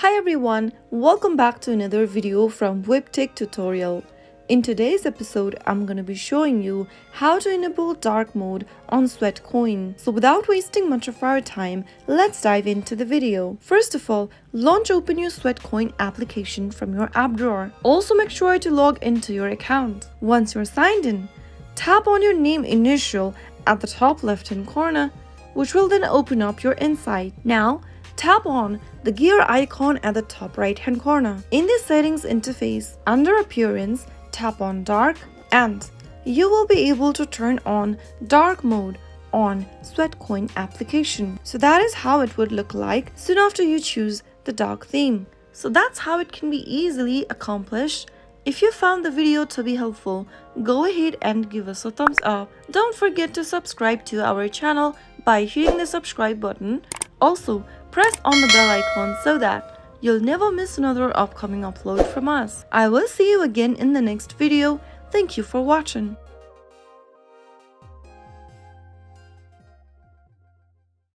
Hi everyone, welcome back to another video from Webtech Tutorial. In today's episode, I'm going to be showing you how to enable dark mode on Sweatcoin. So without wasting much of our time, let's dive into the video. First of all, open your Sweatcoin application from your app drawer. Also make sure to log into your account. Once you're signed in, tap on your name initial at the top left hand corner, which will then open up your insight. Now, tap on the gear icon at the top right hand corner. In the settings interface, under appearance, tap on dark and you will be able to turn on dark mode on Sweatcoin application. So that is how it would look like soon after you choose the dark theme. So that's how it can be easily accomplished. If you found the video to be helpful, go ahead and give us a thumbs up. Don't forget to subscribe to our channel by hitting the subscribe button. Also, press on the bell icon so that you'll never miss another upcoming upload from us. I will see you again in the next video. Thank you for watching.